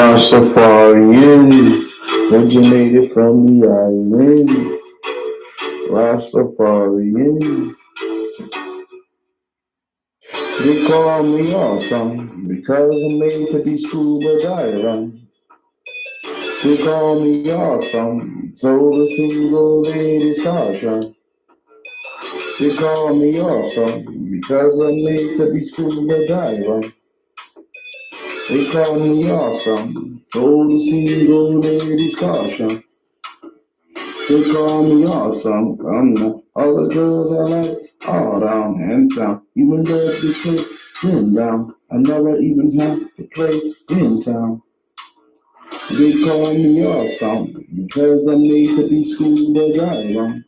Rastafarian, originated from the island. Rastafarian, they call me awesome because I'm made to be scuba diving. They call me awesome, so the single ladies caution. They call me awesome because I'm made to be scuba diving. They call me awesome, so the single ladies caution. They call me awesome. All the girls I like all down and sound. Even though they play in down. I never even have to play in town. They call me awesome because I'm made to be scuba diving.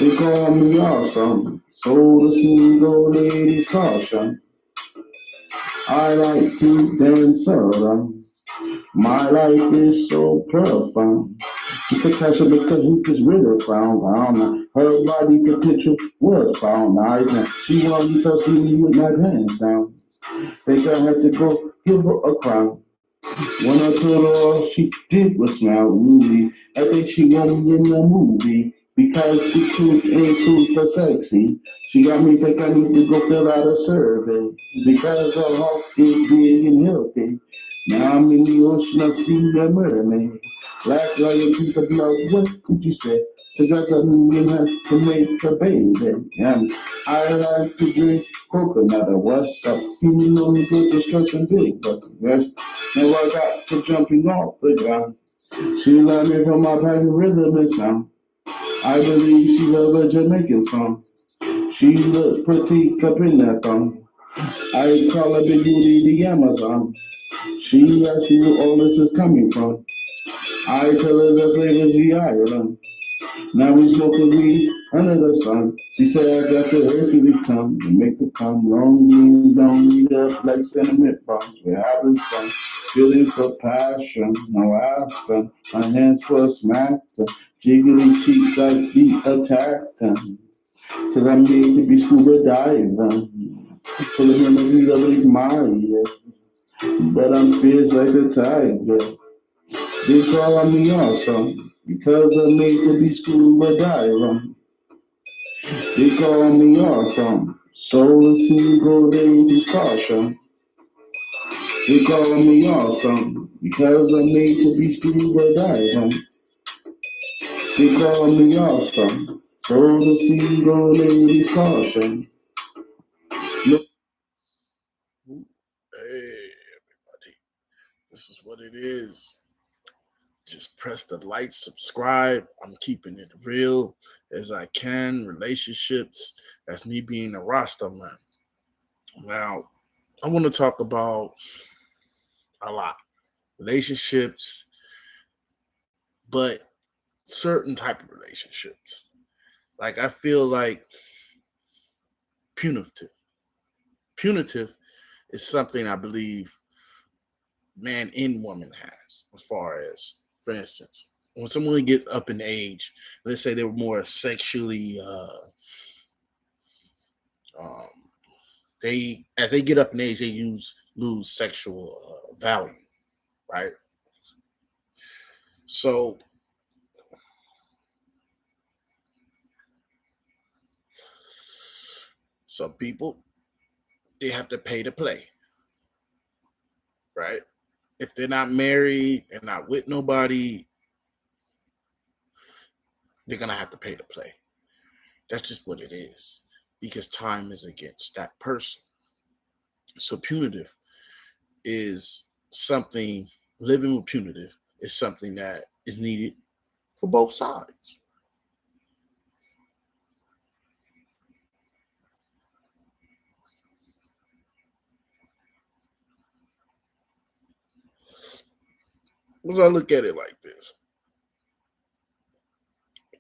They call me awesome, so the single ladies caution. I like to dance around. My life is so profound. She could catch her because who is really found. Her body potential was found. She wanted to see me with my pants down. Think I had to go give her a crown. When I told her all she did was smile movie. I think she wanted me in the movie because she cute and super sexy. She got me think I need to go fill out a survey because her heart is big and healthy. Now I'm in the ocean, I see a mermaid. Black lion, piece of blood, what could you say? Together me and her to make a baby. And I like to drink coconut or what's up. Steaming on the good destruction, big bucks. Yes. Now I got to jumping off the ground. She love me for my passion, rhythm and sound. I believe she love a Jamaican song. She look pretty up in that thong. I call her Big Booty the Amazon. She asks me where all this is coming from. I tell her the flavors the island. Now we smoking weed under the sun. She said I got the Hercules come to make the come long jeans don't need up like sentiment bombs. We're having fun, feeling for passion. No aspirin, my hands were smacked. Jiggly cheeks like the attack. Cause I'm made to be scuba diving. Full of memories of these Maya. But I'm fierce like a tiger. They call me awesome because I'm made to be scuba diving. They call me awesome, so the single ladies caution. They call me awesome because I'm made to be scuba diving. They call me awesome, so the single ladies caution. Look. Hey, everybody. This is what it is. Just press the like, subscribe. I'm keeping it real as I can. Relationships. That's me being a Rasta man. Now, I want to talk about a lot. Relationships, but certain type of relationships. Like I feel like punitive. Punitive is something I believe man and woman has, as far as, for instance, when someone gets up in age, let's say they were more sexually, um, they as they get up in age, they lose sexual value, right? So some people they have to pay to play, right? If they're not married and not with nobody, they're gonna have to pay to play. That's just what it is because time is against that person. So punitive is something living with punitive is something that is needed for both sides. Because I look at it like this,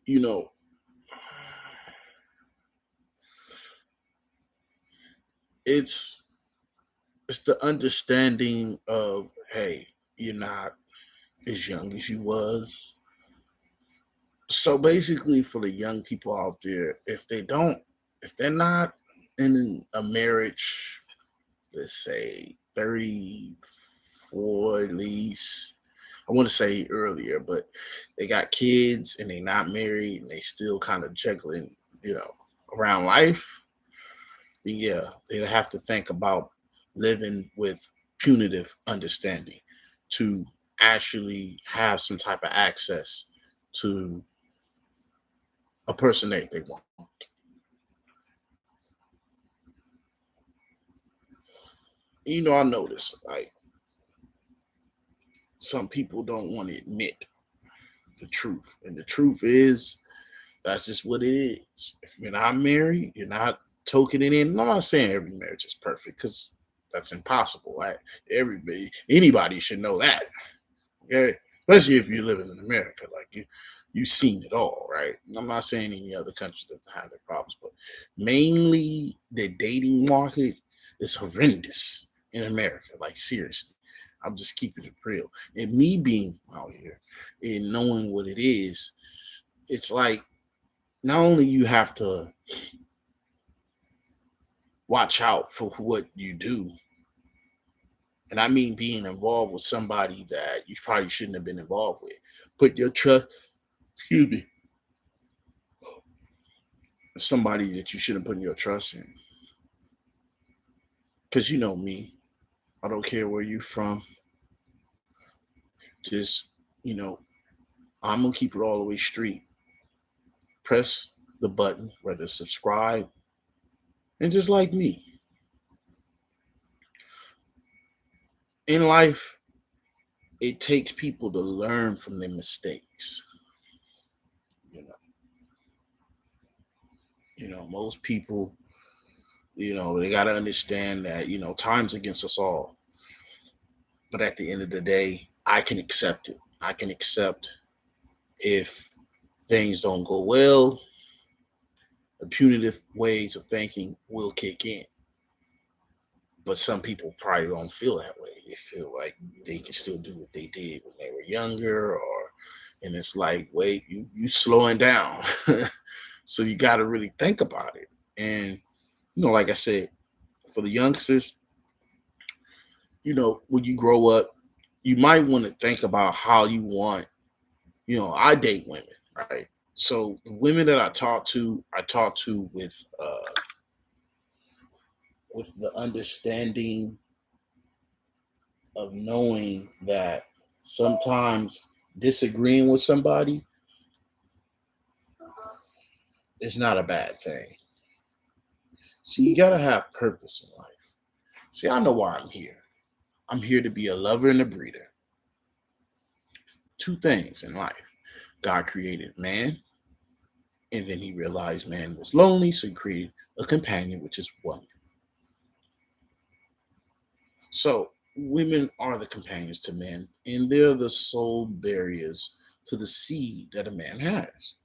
you know, it's it's the understanding of hey, you're not as young as you was. So basically, for the young people out there, if they're not in a marriage, let's say 30, 4 at least. I want to say earlier, but they got kids and they not married and they still kind of juggling, around life. Yeah, they have to think about living with punitive understanding to actually have some type of access to a person that they want. I notice like some people don't want to admit the truth, and the truth is that's just what it is. If you're not married, you're not toking it in. And I'm not saying every marriage is perfect because that's impossible. Right? Anybody should know that. Okay, especially if you're living in America, like you've seen it all, right? And I'm not saying any other countries that have their problems, but mainly the dating market is horrendous in America. Like seriously, I'm just keeping it real. And me being out here and knowing what it is, it's like not only you have to watch out for what you do, and I mean being involved with somebody that you probably shouldn't have been involved with. Put your trust, excuse me, somebody that you shouldn't put your trust in. Because you know me, I don't care where you're from. Just, you know, I'm going to keep it all the way straight. Press the button, whether subscribe, and just like me. In life, it takes people to learn from their mistakes. You know, most people, they got to understand that, time's against us all. But at the end of the day, I can accept it. I can accept if things don't go well, the punitive ways of thinking will kick in. But some people probably don't feel that way. They feel like they can still do what they did when they were younger, and it's like, wait, you slowing down. So you got to really think about it. And like I said, for the youngsters, when you grow up, you might want to think about how you want. I date women, right? So the women that I talk to with the understanding of knowing that sometimes disagreeing with somebody is not a bad thing. So you gotta have purpose in life. See, I know why I'm here. I'm here to be a lover and a breeder. Two things in life. God created man, and then he realized man was lonely, so he created a companion, which is woman. So women are the companions to men, and they're the sole barriers to the seed that a man has.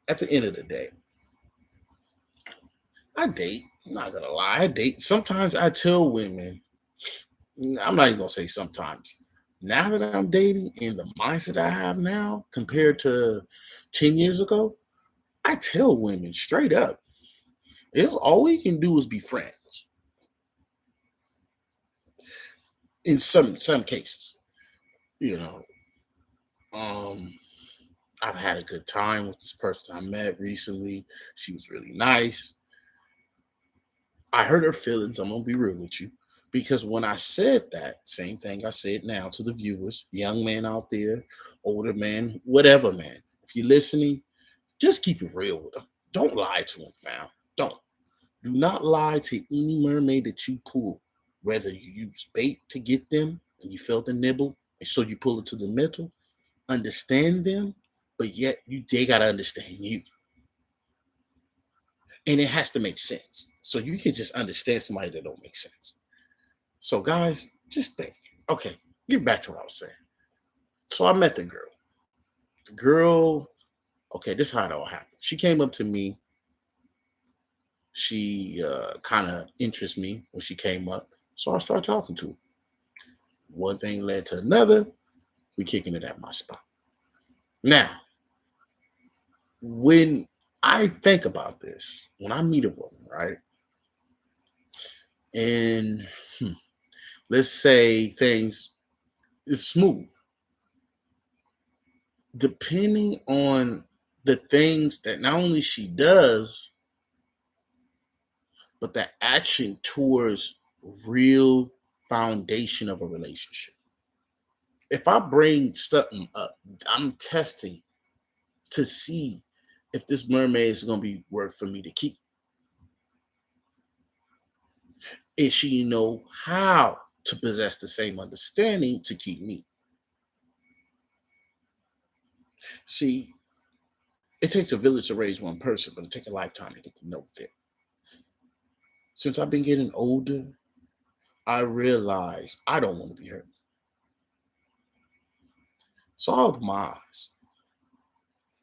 At the end of the day, I date. I'm not gonna lie, I date. Sometimes I tell women, I'm not even gonna say sometimes. Now that I'm dating in the mindset I have now compared to 10 years ago, I tell women straight up, if all we can do is be friends in some cases, you know. Um I've had a good time with this person I met recently. She was really nice. I hurt her feelings. I'm gonna be real with you. Because when I said that, same thing I said now to the viewers, young man out there, older man, whatever man. If you're listening, just keep it real with them. Don't lie to them, fam. Don't. Do not lie to any mermaid that you pull. Whether you use bait to get them and you felt the nibble, and so you pull it to the middle, understand them, but yet they gotta understand you. And it has to make sense. So you can just understand somebody that don't make sense. So guys, just think. Okay, get back to what I was saying. So I met the girl. The girl, okay, this is how it all happened. She came up to me. She kind of interested me when she came up. So I started talking to her. One thing led to another. We kicking it at my spot. Now, when I think about this, when I meet a woman, right? And let's say things is smooth. Depending on the things that not only she does, but the action towards real foundation of a relationship. If I bring something up, I'm testing to see if this mermaid is going to be worth for me to keep. If she know how to possess the same understanding to keep me. See, it takes a village to raise one person, but it takes a lifetime to get to know them. Since I've been getting older, I realize I don't want to be hurt. So I open my eyes.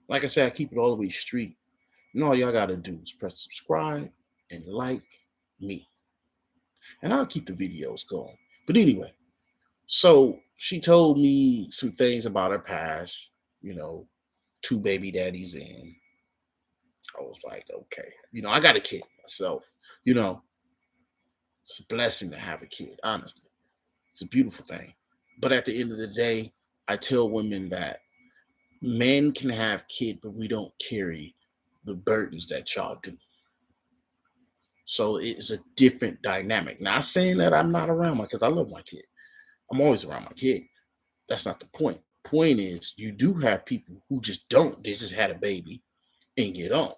Like I said, I keep it all the way street. And all y'all gotta do is press subscribe and like me. And I'll keep the videos going. But anyway, so she told me some things about her past, 2 baby daddies in. I was like, okay. I got a kid myself. It's a blessing to have a kid, honestly. It's a beautiful thing. But at the end of the day, I tell women that men can have kids, but we don't carry the burdens that y'all do. So it's a different dynamic. Not saying that I'm not around my kids. I love my kid. I'm always around my kid. That's not the point. Point is, you do have people who just don't. They just had a baby and get on. I'm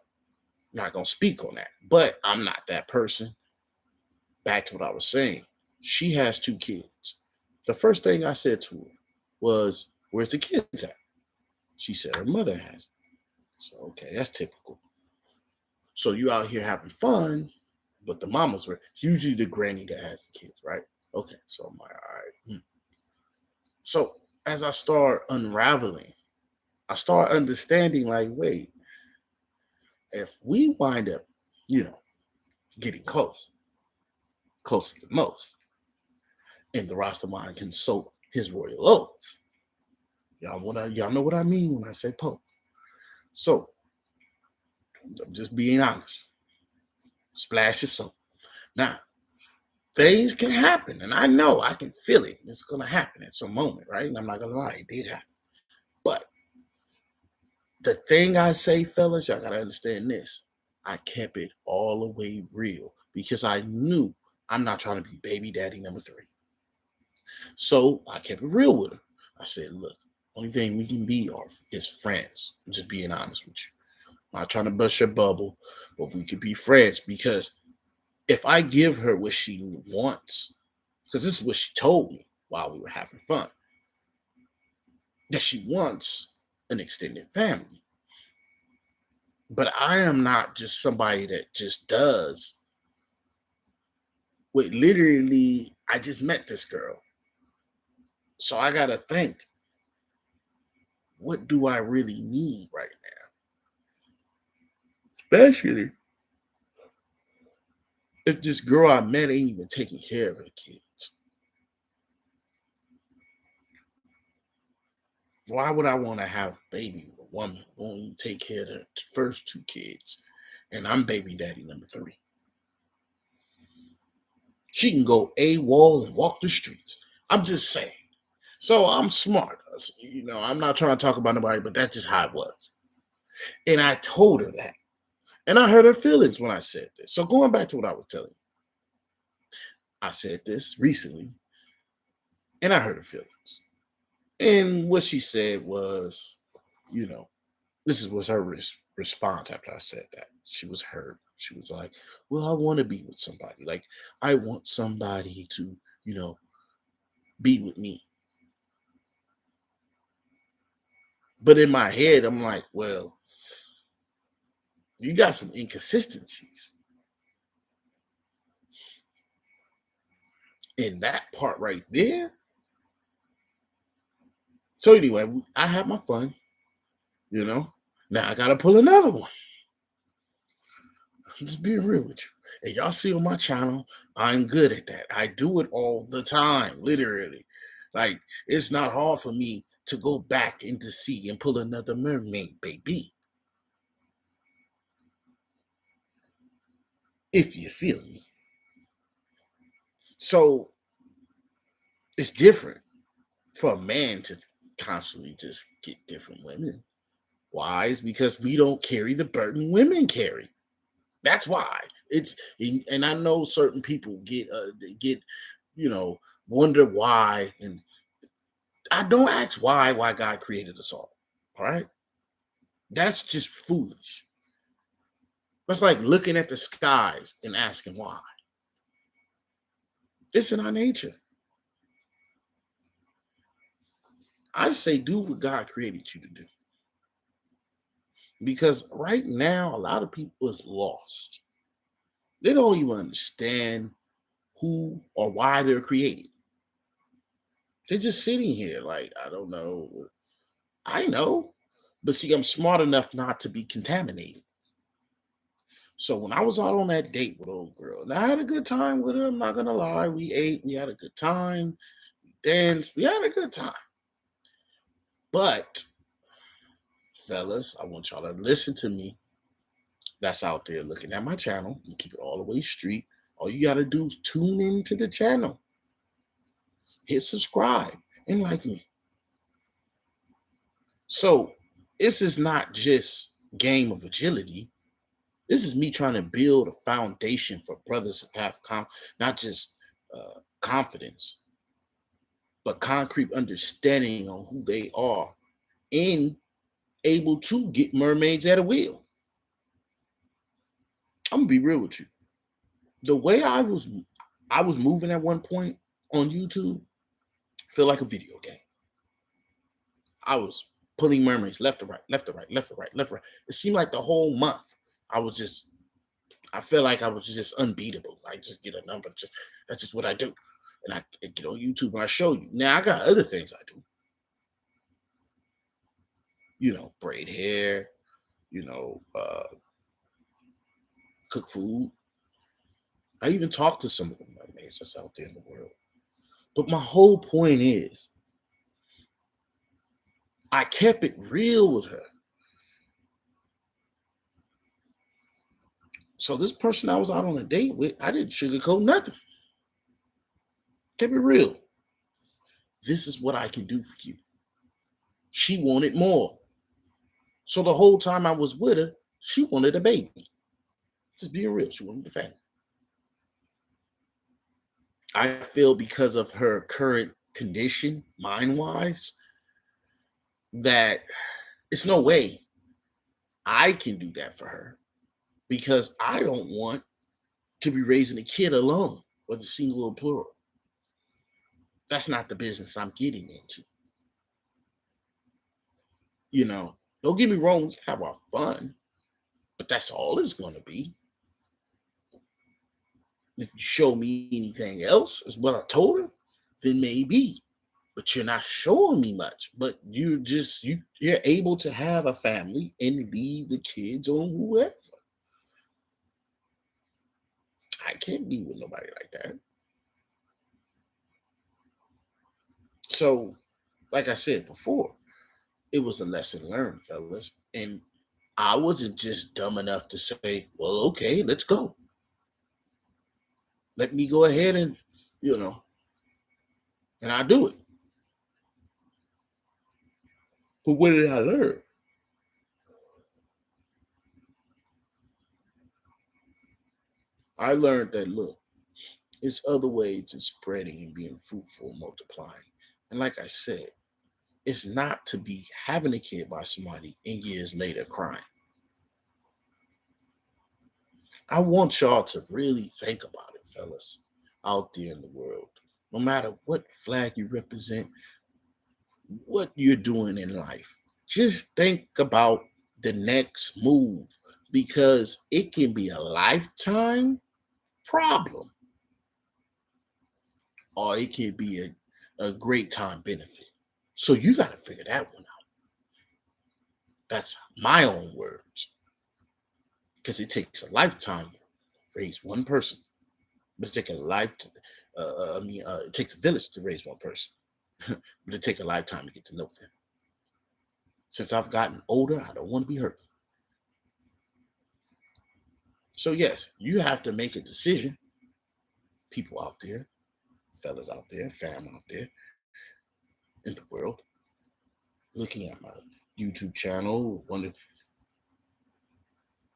not going to speak on that. But I'm not that person. Back to what I was saying. She has 2 kids. The first thing I said to her was, where's the kids at? She said her mother has it. So, okay, that's typical. So you out here having fun, but the mamas were, it's usually the granny that has the kids, right? Okay, so I'm like, all right. So as I start unraveling, I start understanding, like, wait, if we wind up, getting closer to most, and the Rastaman can soak his royal oats. Y'all know what I mean when I say poke. So I'm just being honest. Splash your soap. Now, things can happen, and I know I can feel it. It's gonna happen at some moment, right? And I'm not gonna lie, it did happen. But the thing I say, fellas, y'all gotta understand this. I kept it all the way real because I knew I'm not trying to be baby daddy number 3. So I kept it real with her. I said, look, only thing we can be is friends. I'm just being honest with you. I'm not trying to bust your bubble, but we could be friends because if I give her what she wants, because this is what she told me while we were having fun, that she wants an extended family. But I am not just somebody that just does. Wait, literally, I just met this girl. So I got to think, what do I really need right now? Especially if this girl I met ain't even taking care of her kids. Why would I want to have a baby with a woman who won't even take care of the first 2 kids? And I'm baby daddy number 3. She can go AWOL and walk the streets. I'm just saying. So I'm smart. I'm not trying to talk about nobody, but that's just how it was. And I told her that. And I hurt her feelings when I said this. So going back to what I was telling you, I said this recently, and I hurt her feelings. And what she said was, this was her response after I said that. She was hurt. She was like, well, I want to be with somebody. Like, I want somebody to, be with me. But in my head, I'm like, well, you got some inconsistencies in that part right there. So anyway, I had my fun, Now I got to pull another one. I'm just being real with you. And y'all see on my channel, I'm good at that. I do it all the time, literally. Like, it's not hard for me to go back into sea and pull another mermaid, baby. If you feel me. So, It's different for a man to constantly just get different women. Why? Is because we don't carry the burden women carry. That's why. It's and I know certain people get wonder why, and I don't ask why God created us all. All right, that's just foolish. That's like looking at the skies and asking why. It's in our nature. I say do what God created you to do. Because right now, a lot of people is lost. They don't even understand who or why they're created. They're just sitting here like, I don't know. I know. But see, I'm smart enough not to be contaminated. So when I was out on that date with old girl, and I had a good time with her, I'm not gonna lie. We ate, we had a good time, we danced, we had a good time. But fellas, I want y'all to listen to me. That's out there looking at my channel. You keep it all the way street. All you gotta do is tune into the channel, hit subscribe, and like me. So this is not just game of agility. This is me trying to build a foundation for brothers who have not just confidence, but concrete understanding on who they are and able to get mermaids at a wheel. I'm gonna be real with you. The way I was moving at one point on YouTube feel like a video game. I was pulling mermaids left to right, left to right, left to right, left to right. It seemed like the whole month I felt like I was just unbeatable. I just get a number, just that's just what I do. And I get on YouTube and I show you. Now I got other things I do. Braid hair, you know, uh, cook food. I even talk to some of the mermaids that's out there in the world. But my whole point is I kept it real with her. So this person I was out on a date with, I didn't sugarcoat nothing. Kept it real. This is what I can do for you. She wanted more. So the whole time I was with her, she wanted a baby. Just being real, she wanted a family. I feel because of her current condition, mind-wise, that it's no way I can do that for her because I don't want to be raising a kid alone, whether single or plural. That's not the business I'm getting into. Don't get me wrong, we have our fun, but that's all it's going to be. If you show me anything else, is what I told her, then maybe. But you're not showing me much. But you're able to have a family and leave the kids on whoever. I can't be with nobody like that. So, like I said before, it was a lesson learned, fellas. And I wasn't just dumb enough to say, well, okay, let's go. Let me go ahead and, and I do it. But what did I learn? I learned that, look, it's other ways of spreading and being fruitful and multiplying. And like I said, it's not to be having a kid by somebody and years later crying. I want y'all to really think about it, fellas, out there in the world. No matter what flag you represent, what you're doing in life, just think about the next move because it can be a lifetime problem or it can be a great time benefit. So you got to figure that one out. That's my own words. Because it takes a lifetime to raise one person. But it takes it takes a village to raise one person. But it takes a lifetime to get to know them. Since I've gotten older, I don't want to be hurt. So yes, you have to make a decision, people out there. fellas out there, fam out there in the world, looking at my YouTube channel, wonder,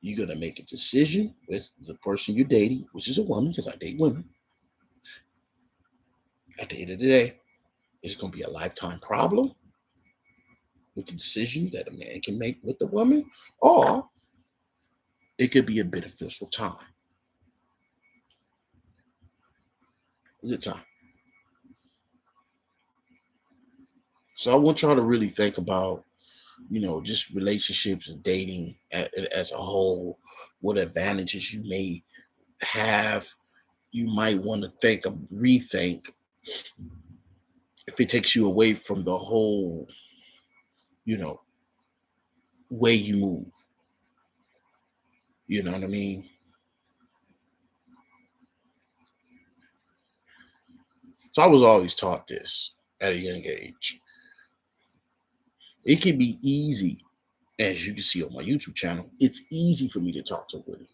you're going to make a decision with the person you're dating, which is a woman, because I date women. At the end of the day, it's going to be a lifetime problem with the decision that a man can make with the woman, or it could be a beneficial time. Good time. So I want y'all to really think about, just relationships and dating as a whole, what advantages you may have. You might want to rethink if it takes you away from the whole, you know, way you move. You know what I mean? So I was always taught this at a young age. It can be easy, as you can see on my YouTube channel, it's easy for me to talk to women,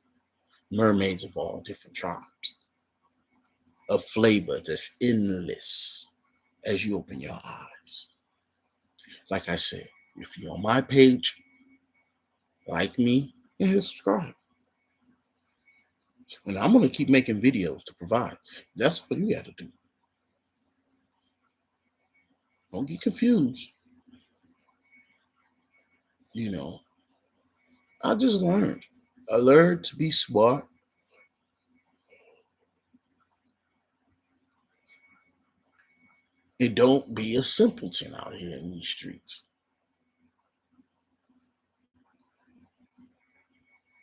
mermaids of all different tribes, of flavor that's endless as you open your eyes. Like I said, if you're on my page, like me, and hit subscribe. And I'm going to keep making videos to provide. That's what you got to do. Don't get confused. I just learned. I learned to be smart. And don't be a simpleton out here in these streets.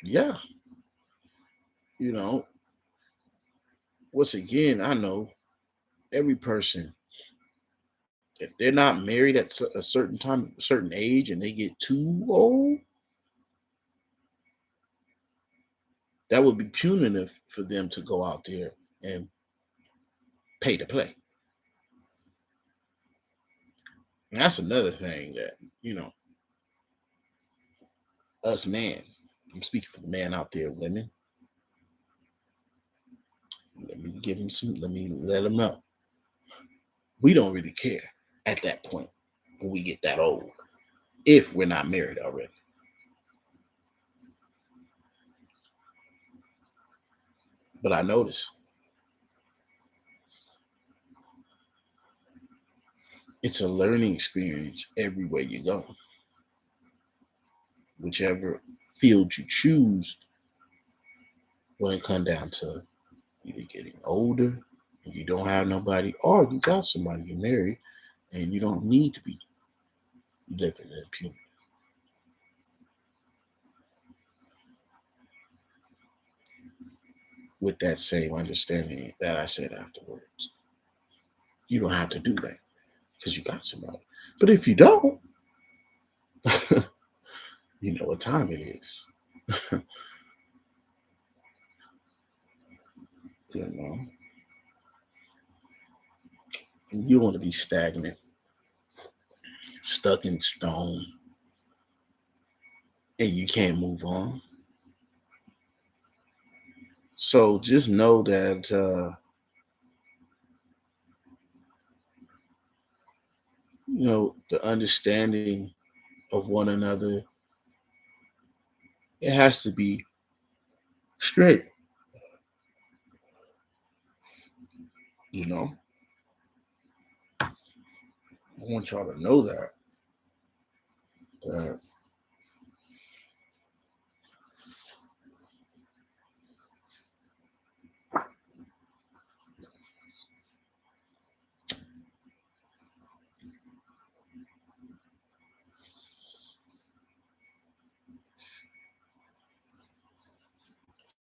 Yeah. Once again, I know every person, if they're not married at a certain time, a certain age, and they get too old, that would be punitive for them to go out there and pay to play. And that's another thing that, us men, I'm speaking for the man out there, women, let me let them know. We don't really care at that point when we get that old, if we're not married already. But I notice it's a learning experience everywhere you go. Whichever field you choose, when it comes down to either getting older and you don't have nobody, or you got somebody, you're married, and you don't need to be living in impunity. With that same understanding that I said afterwards, you don't have to do that because you got somebody. But if you don't, you know what time it is. You know, you want to be stagnant, stuck in stone, and you can't move on. So just know that the understanding of one another, it has to be straight. I want y'all to know that. Uh,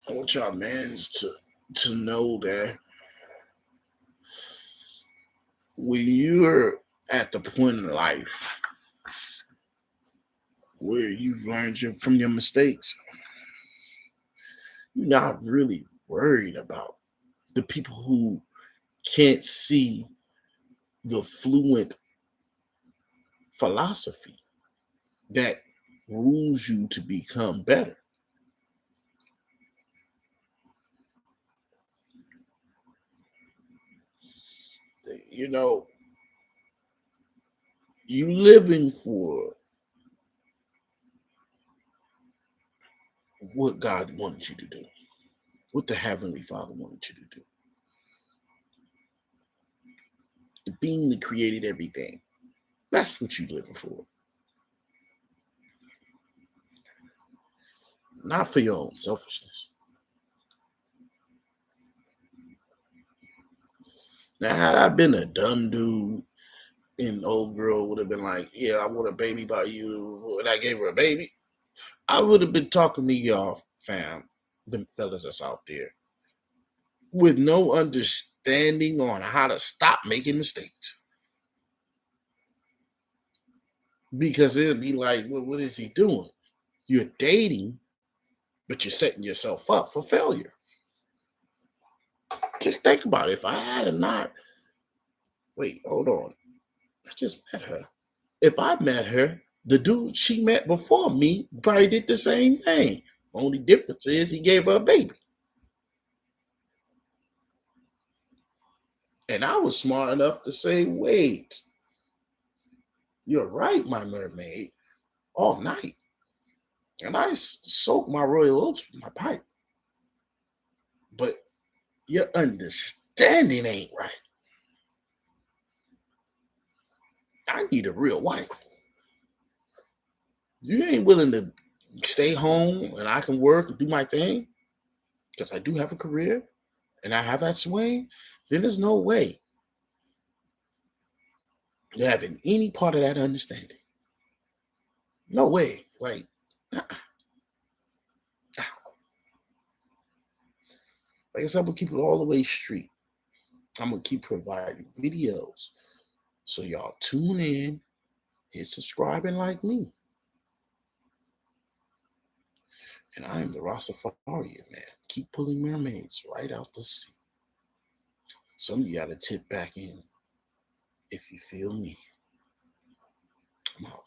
I want y'all mans to know that when you're at the point in life where you've learned from your mistakes, you're not really worried about the people who can't see the fluent philosophy that rules you to become better. you know, you living for what God wanted you to do, what the Heavenly Father wanted you to do. The being that created everything. That's what you living for. Not for your own selfishness. Now, had I been a dumb dude and the old girl would have been like, yeah, I want a baby by you, and I gave her a baby, I would have been talking to y'all, fam, them fellas that's out there, with no understanding on how to stop making mistakes. Because it'd be like, well, what is he doing? You're dating, but you're setting yourself up for failure. Just think about it. If I had a not, wait, hold on. I just met her. If I met her, the dude she met before me probably did the same thing. Only difference is he gave her a baby. And I was smart enough to say, wait, you're right, my mermaid, all night. And I soaked my royal oats with my pipe. But your understanding ain't right. I need a real wife. You ain't willing to stay home and I can work and do my thing, because I do have a career and I have that swing, then there's no way you're having any part of that understanding. No way. Like, like I said, I'm gonna keep it all the way straight. I'm gonna keep providing videos. So y'all tune in, hit subscribe and like me. And I am the Rastafarian man. Keep pulling mermaids right out the sea. Some of you gotta tip back in if you feel me. I'm out.